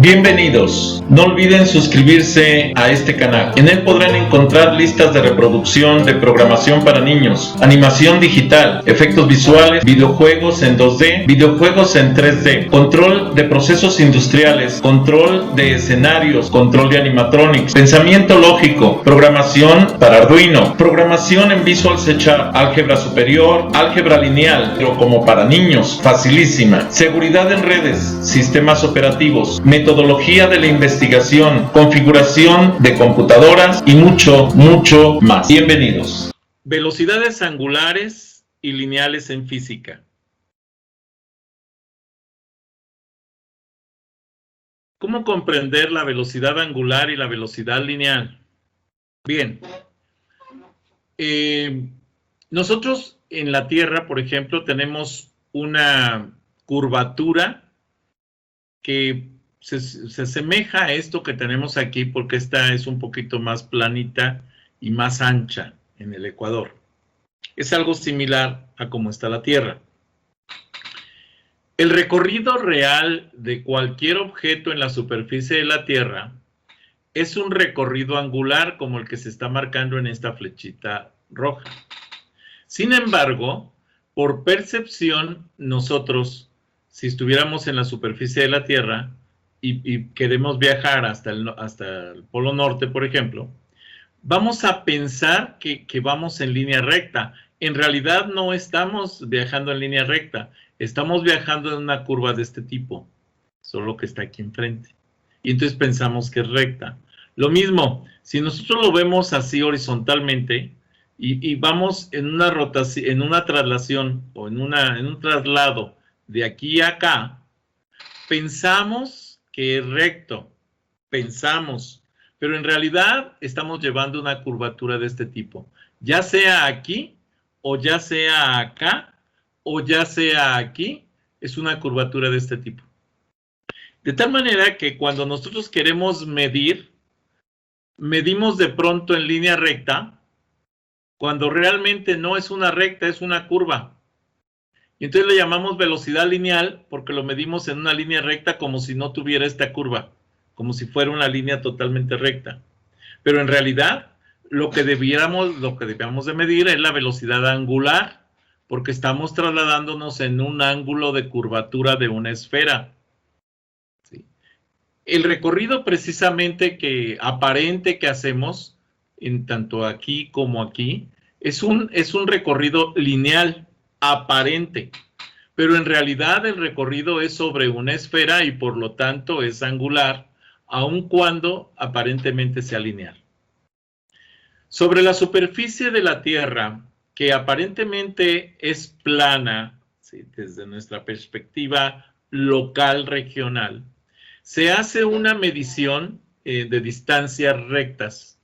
Bienvenidos. No olviden suscribirse a este canal. En él podrán encontrar listas de reproducción de programación para niños, animación digital, efectos visuales, videojuegos en 2D, videojuegos en 3D, control de procesos industriales, control de escenarios, control de animatronics, pensamiento lógico, programación para Arduino, programación en Visual C#, álgebra superior, álgebra lineal, pero como para niños, facilísima, seguridad en redes, sistemas operativos, metodología de la investigación, configuración de computadoras y mucho más. Bienvenidos. Velocidades angulares y lineales en física. ¿Cómo comprender la velocidad angular y la velocidad lineal? Bien. Nosotros en la Tierra, por ejemplo, tenemos una curvatura que se asemeja a esto que tenemos aquí, porque esta es un poquito más planita y más ancha en el ecuador. Es algo similar a cómo está la Tierra. El recorrido real de cualquier objeto en la superficie de la Tierra es un recorrido angular como el que se está marcando en esta flechita roja. Sin embargo, por percepción, nosotros, si estuviéramos en la superficie de la Tierra y queremos viajar hasta el Polo Norte, por ejemplo, vamos a pensar que vamos en línea recta. En realidad no estamos viajando en línea recta, estamos viajando en una curva de este tipo, solo que está aquí enfrente. Y entonces pensamos que es recta. Lo mismo, si nosotros lo vemos así horizontalmente y vamos en una rotación, en una traslación o en un traslado de aquí a acá, pensamos que es recto, pensamos, pero en realidad estamos llevando una curvatura de este tipo, ya sea aquí, o ya sea acá, o ya sea aquí, es una curvatura de este tipo. De tal manera que cuando nosotros queremos medir, medimos de pronto en línea recta, cuando realmente no es una recta, es una curva. Y entonces le llamamos velocidad lineal porque lo medimos en una línea recta como si no tuviera esta curva, como si fuera una línea totalmente recta. Pero en realidad lo que debíamos de medir es la velocidad angular, porque estamos trasladándonos en un ángulo de curvatura de una esfera. ¿Sí? El recorrido precisamente aparente que hacemos, en tanto aquí como aquí, es un recorrido lineal, aparente, pero en realidad el recorrido es sobre una esfera y por lo tanto es angular, aun cuando aparentemente sea lineal. Sobre la superficie de la Tierra, que aparentemente es plana, ¿sí?, desde nuestra perspectiva local regional, se hace una medición de distancias rectas,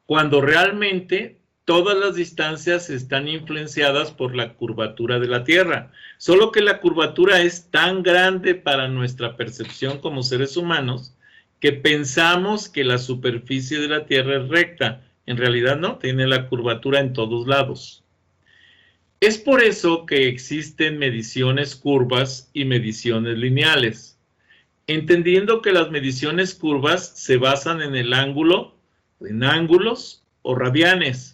cuando realmente todas las distancias están influenciadas por la curvatura de la Tierra, solo que la curvatura es tan grande para nuestra percepción como seres humanos que pensamos que la superficie de la Tierra es recta. En realidad no, tiene la curvatura en todos lados. Es por eso que existen mediciones curvas y mediciones lineales, entendiendo que las mediciones curvas se basan en el ángulo, en ángulos o radianes,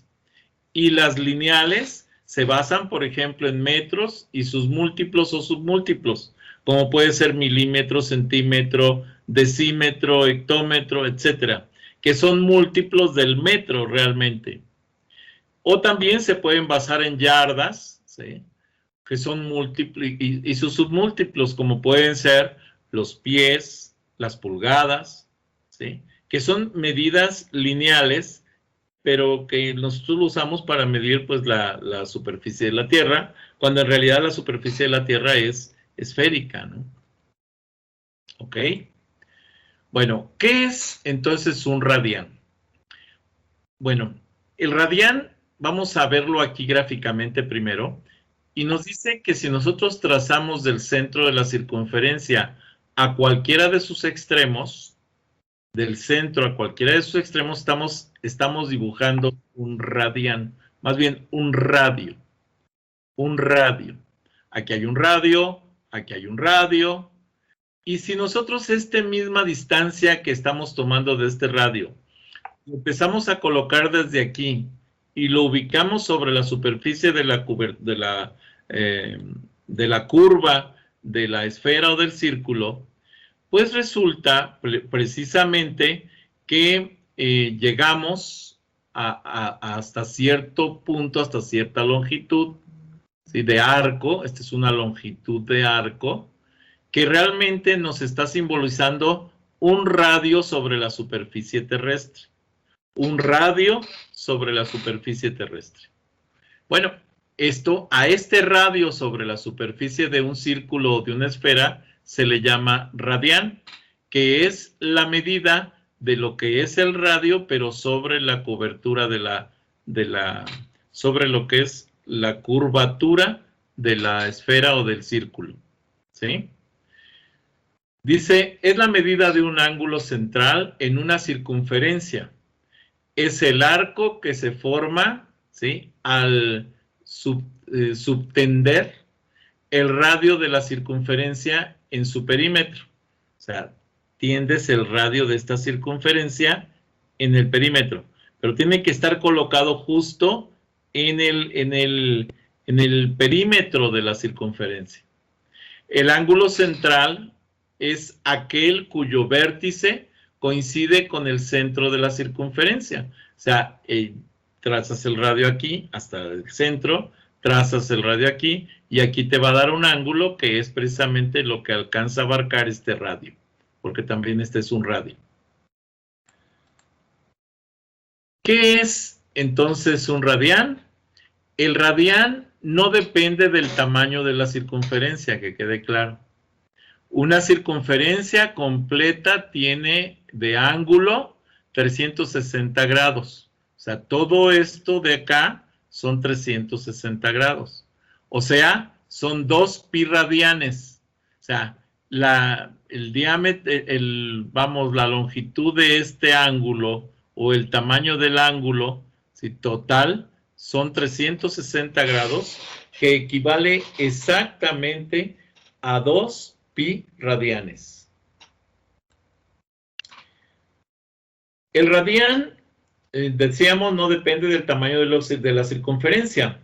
y las lineales se basan, por ejemplo, en metros y sus múltiplos o submúltiplos, como puede ser milímetro, centímetro, decímetro, hectómetro, etcétera, que son múltiplos del metro realmente. O también se pueden basar en yardas, ¿sí?, que son múltiplos, y sus submúltiplos, como pueden ser los pies, las pulgadas, ¿sí?, que son medidas lineales, pero que nosotros lo usamos para medir pues la superficie de la Tierra, cuando en realidad la superficie de la Tierra es esférica, ¿no? ¿Ok? Bueno, ¿qué es entonces un radián? Bueno, el radián, vamos a verlo aquí gráficamente primero, y nos dice que si nosotros trazamos del centro de la circunferencia a cualquiera de sus extremos, del centro a cualquiera de sus extremos, estamos dibujando un radián, más bien un radio. Un radio. Aquí hay un radio, aquí hay un radio, Y si nosotros esta misma distancia que estamos tomando de este radio, empezamos a colocar desde aquí y lo ubicamos sobre la superficie de la curva, de la esfera o del círculo, pues resulta precisamente que llegamos hasta cierto punto, hasta cierta longitud, ¿sí?, de arco. Esta es una longitud de arco que realmente nos está simbolizando un radio sobre la superficie terrestre. Un radio sobre la superficie terrestre. Bueno, a este radio sobre la superficie de un círculo o de una esfera se le llama radián, que es la medida de lo que es el radio, pero sobre la cobertura sobre lo que es la curvatura de la esfera o del círculo, ¿sí? Dice, es la medida de un ángulo central en una circunferencia. Es el arco que se forma, ¿sí?, al subtender el radio de la circunferencia en su perímetro. O sea, tiendes el radio de esta circunferencia en el perímetro, pero tiene que estar colocado justo en el perímetro de la circunferencia. El ángulo central es aquel cuyo vértice coincide con el centro de la circunferencia. O sea, trazas el radio aquí hasta el centro, trazas el radio aquí, y aquí te va a dar un ángulo que es precisamente lo que alcanza a abarcar este radio, porque también este es un radio. ¿Qué es entonces un radián? El radián no depende del tamaño de la circunferencia, que quede claro. Una circunferencia completa tiene de ángulo 360 grados. O sea, todo esto de acá son 360 grados. O sea, son 2 pi radianes. O sea, el diámetro, la longitud de este ángulo o el tamaño del ángulo, ¿sí?, total, son 360 grados, que equivale exactamente a 2 pi radianes. El radián, decíamos, no depende del tamaño de la circunferencia.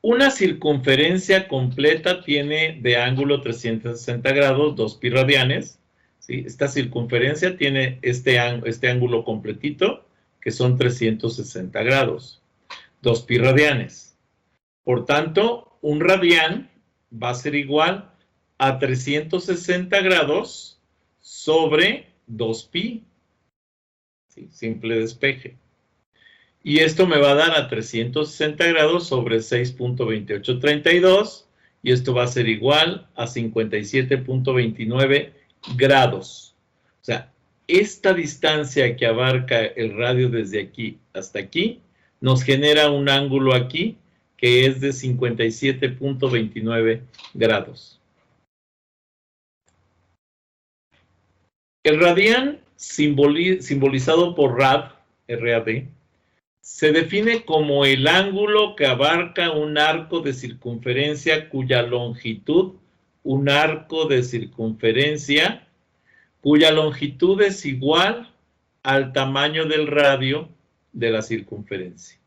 Una circunferencia completa tiene de ángulo 360 grados, 2 pi radianes. ¿Sí? Esta circunferencia tiene este ángulo completito, que son 360 grados, 2 pi radianes. Por tanto, un radián va a ser igual a 360 grados sobre 2pi. ¿Sí? Simple despeje. Y esto me va a dar a 360 grados sobre 6.2832, y esto va a ser igual a 57.29 grados. O sea, esta distancia que abarca el radio desde aquí hasta aquí nos genera un ángulo aquí que es de 57.29 grados. El radián, simbolizado por rad, RAD, se define como el ángulo que abarca un arco de circunferencia cuya longitud es igual al tamaño del radio de la circunferencia.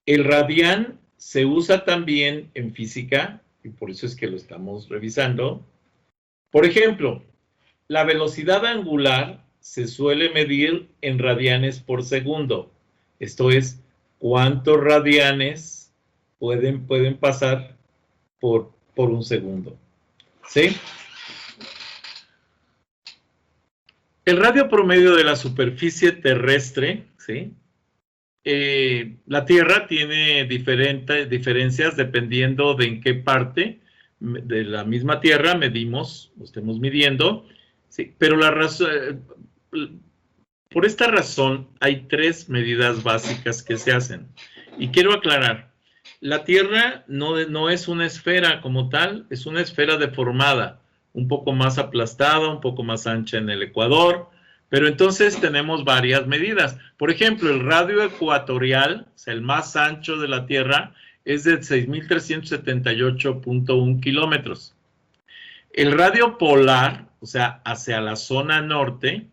El radián se usa también en física, y por eso es que lo estamos revisando. Por ejemplo, la velocidad angular se suele medir en radianes por segundo. Esto es, ¿cuántos radianes pueden pasar por un segundo? ¿Sí? El radio promedio de la superficie terrestre, ¿sí? La Tierra tiene diferencias dependiendo de en qué parte de la misma Tierra estemos midiendo, ¿sí? Pero por esta razón hay 3 medidas básicas que se hacen. Y quiero aclarar, la Tierra no es una esfera como tal, es una esfera deformada, un poco más aplastada, un poco más ancha en el ecuador, pero entonces tenemos varias medidas. Por ejemplo, el radio ecuatorial, o sea, el más ancho de la Tierra, es de 6.378.1 kilómetros. El radio polar, o sea, hacia la zona norte,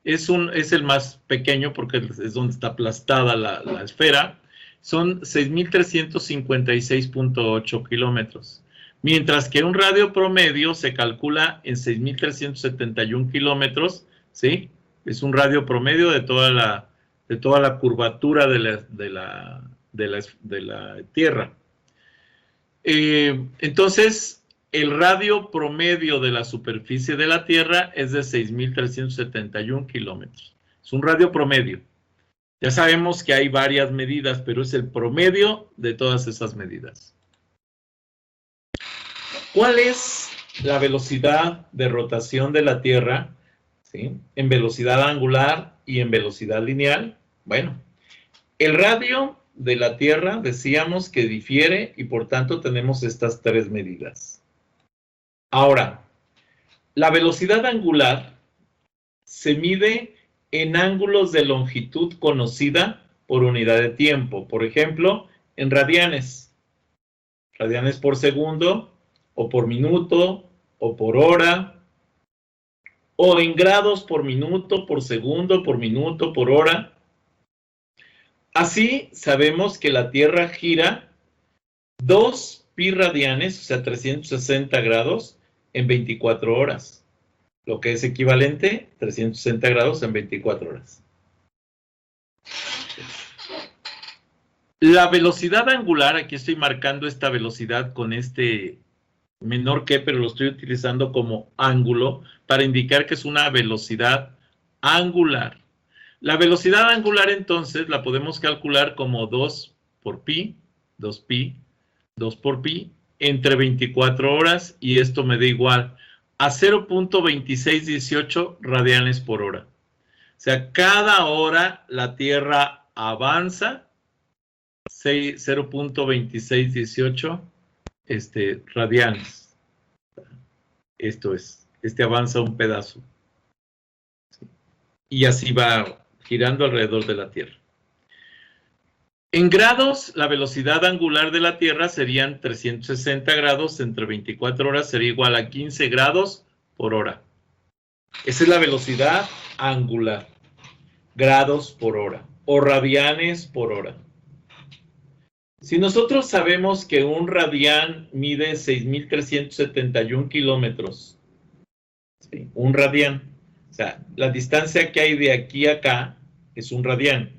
es el más pequeño porque es donde está aplastada la esfera. Son 6.356.8 kilómetros. Mientras que un radio promedio se calcula en 6.371 kilómetros, ¿sí? Es un radio promedio de toda la curvatura de la Tierra. Entonces, el radio promedio de la superficie de la Tierra es de 6.371 kilómetros. Es un radio promedio. Ya sabemos que hay varias medidas, pero es el promedio de todas esas medidas. ¿Cuál es la velocidad de rotación de la Tierra? ¿Sí? En velocidad angular y en velocidad lineal. Bueno, el radio de la Tierra decíamos que difiere y por tanto tenemos estas tres medidas. Ahora, la velocidad angular se mide en ángulos de longitud conocida por unidad de tiempo. Por ejemplo, en radianes. Radianes por segundo, o por minuto, o por hora, o en grados por minuto, por segundo, por minuto, por hora. Así sabemos que la Tierra gira 2 pi radianes, o sea, 360 grados, en 24 horas. Lo que es equivalente, 360 grados en 24 horas. La velocidad angular, aquí estoy marcando esta velocidad con este menor que, pero lo estoy utilizando como ángulo para indicar que es una velocidad angular. La velocidad angular entonces la podemos calcular como 2 por pi, 2pi, 2 por pi, entre 24 horas, y esto me da igual a 0.2618 radianes por hora. O sea, cada hora la Tierra avanza 0.2618 radianes. Esto es, avanza un pedazo. Y así va girando alrededor de la Tierra. En grados, la velocidad angular de la Tierra serían 360 grados entre 24 horas, sería igual a 15 grados por hora. Esa es la velocidad angular. Grados por hora o radianes por hora. Si nosotros sabemos que un radián mide 6.371 kilómetros, ¿sí? Un radián, o sea, la distancia que hay de aquí a acá es un radián.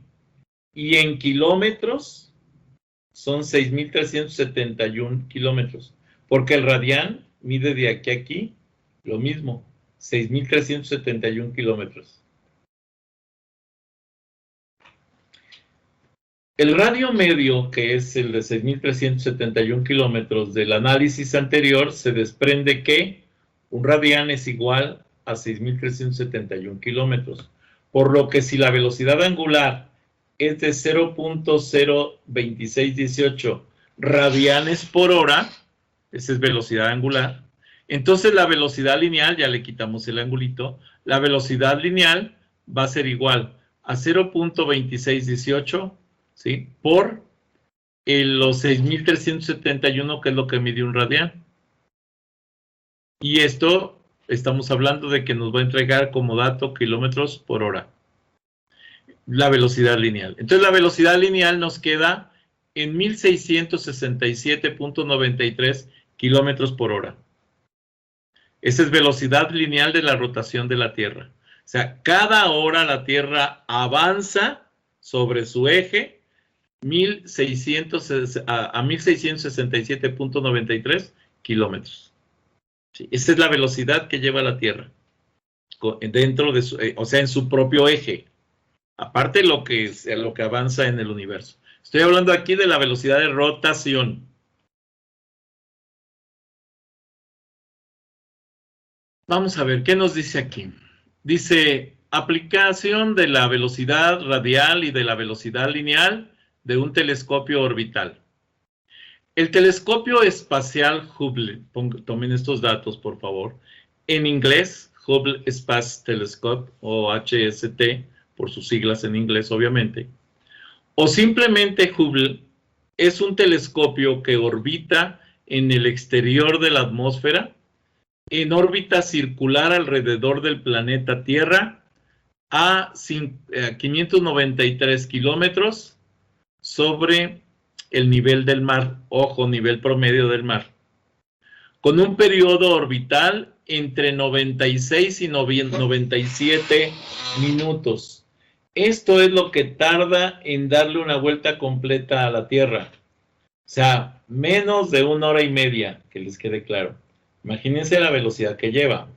Y en kilómetros son 6.371 kilómetros. Porque el radián mide de aquí a aquí lo mismo, 6.371 kilómetros. El radio medio, que es el de 6.371 kilómetros del análisis anterior, se desprende que un radián es igual a 6.371 kilómetros. Por lo que si la velocidad angular es de 0.02618 radianes por hora, esa es velocidad angular, entonces la velocidad lineal, ya le quitamos el angulito, la velocidad lineal va a ser igual a 0.2618, ¿sí? Por los 6.371, que es lo que mide un radián. Y esto estamos hablando de que nos va a entregar como dato kilómetros por hora. La velocidad lineal. Entonces la velocidad lineal nos queda en 1.667.93 kilómetros por hora. Esa es velocidad lineal de la rotación de la Tierra. O sea, cada hora la Tierra avanza sobre su eje a 1.667.93 kilómetros. Sí, esa es la velocidad que lleva la Tierra dentro de su, o sea, en su propio eje. Aparte lo que avanza en el universo. Estoy hablando aquí de la velocidad de rotación. Vamos a ver, ¿qué nos dice aquí? Dice, aplicación de la velocidad radial y de la velocidad lineal de un telescopio orbital. El telescopio espacial Hubble, tomen estos datos por favor, en inglés, Hubble Space Telescope, o HST, por sus siglas en inglés obviamente, o simplemente Hubble, es un telescopio que orbita en el exterior de la atmósfera en órbita circular alrededor del planeta Tierra a 593 kilómetros sobre el nivel del mar, ojo, nivel promedio del mar, con un periodo orbital entre 96 y 97 minutos. Esto es lo que tarda en darle una vuelta completa a la Tierra. O sea, menos de 1 hora y media, que les quede claro. Imagínense la velocidad que lleva.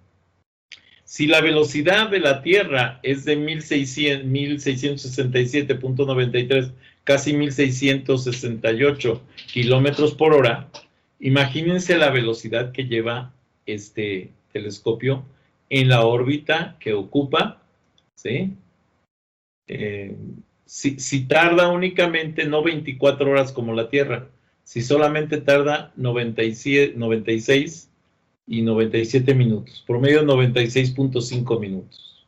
Si la velocidad de la Tierra es de 1667.93, casi 1668 kilómetros por hora, imagínense la velocidad que lleva este telescopio en la órbita que ocupa, ¿sí? Si tarda únicamente no 24 horas como la Tierra, si solamente tarda 96 y 97 minutos, promedio 96.5 minutos.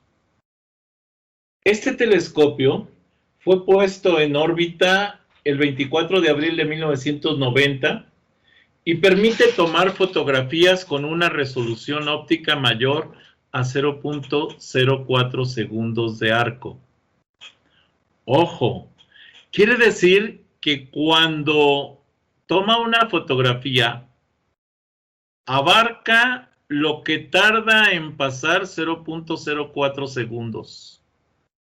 Este telescopio fue puesto en órbita el 24 de abril de 1990 y permite tomar fotografías con una resolución óptica mayor a 0.04 segundos de arco. Ojo, quiere decir que cuando toma una fotografía, abarca lo que tarda en pasar 0.04 segundos.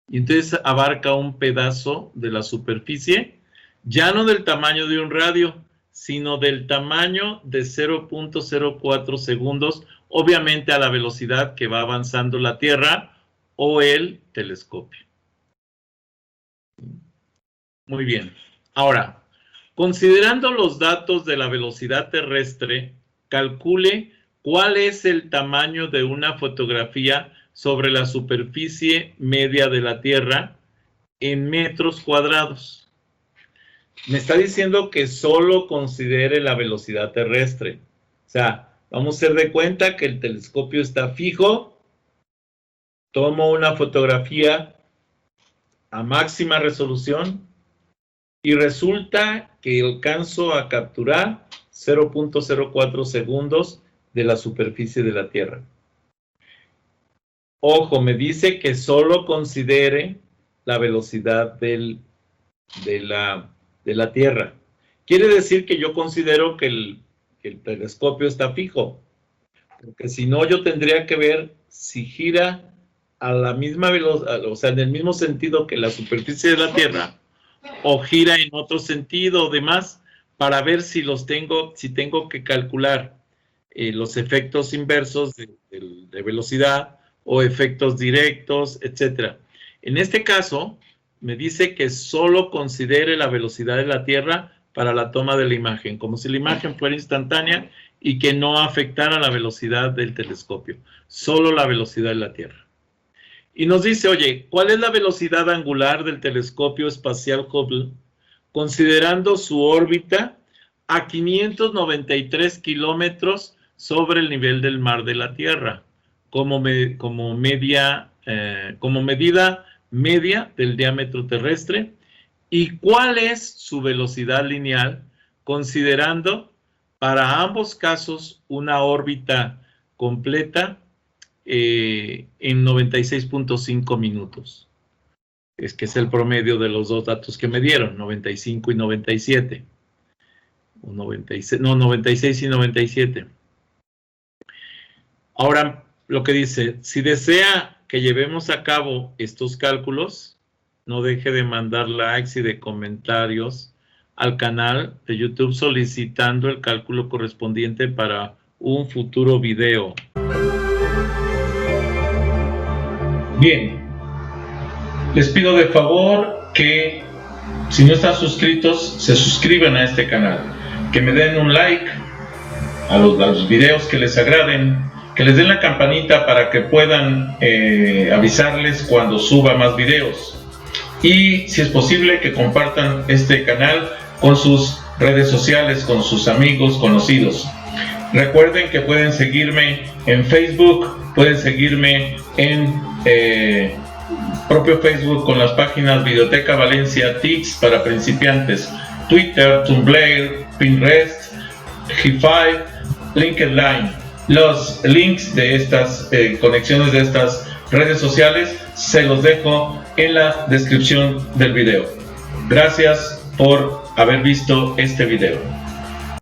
Y entonces abarca un pedazo de la superficie, ya no del tamaño de un radio, sino del tamaño de 0.04 segundos, obviamente a la velocidad que va avanzando la Tierra o el telescopio. Muy bien. Ahora, considerando los datos de la velocidad terrestre, calcule cuál es el tamaño de una fotografía sobre la superficie media de la Tierra en metros cuadrados. Me está diciendo que solo considere la velocidad terrestre. O sea, vamos a hacer de cuenta que el telescopio está fijo, tomo una fotografía a máxima resolución y resulta que alcanzo a capturar 0.04 segundos de la superficie de la Tierra. Ojo, me dice que solo considere la velocidad de la Tierra. Quiere decir que yo considero que el telescopio está fijo, porque si no yo tendría que ver si gira a la misma velocidad, o sea, en el mismo sentido que la superficie de la Tierra, o gira en otro sentido o demás, para ver si tengo que calcular los efectos inversos de velocidad o efectos directos, etc. En este caso, me dice que solo considere la velocidad de la Tierra para la toma de la imagen, como si la imagen fuera instantánea y que no afectara la velocidad del telescopio, solo la velocidad de la Tierra. Y nos dice, oye, ¿cuál es la velocidad angular del telescopio espacial Hubble, considerando su órbita a 593 kilómetros sobre el nivel del mar de la Tierra, como medida media del diámetro terrestre? ¿Y cuál es su velocidad lineal, considerando para ambos casos una órbita completa en 96.5 minutos? Es que es el promedio de los dos datos que me dieron, 95 y 97. O 96, no, 96 y 97. Ahora, lo que dice, si desea que llevemos a cabo estos cálculos, no deje de mandar likes y de comentarios al canal de YouTube solicitando el cálculo correspondiente para un futuro video. Bien, les pido de favor que si no están suscritos, se suscriban a este canal, que me den un like a los videos que les agraden, que les den la campanita para que puedan avisarles cuando suba más videos, y si es posible que compartan este canal con sus redes sociales, con sus amigos, conocidos. Recuerden que pueden seguirme en Facebook, pueden seguirme en propio Facebook con las páginas Videoteca Valencia, Tics para principiantes, Twitter, Tumblr, Pinterest, G5, LinkedIn. Los links de estas conexiones de estas redes sociales se los dejo en la descripción del video. Gracias por haber visto este video.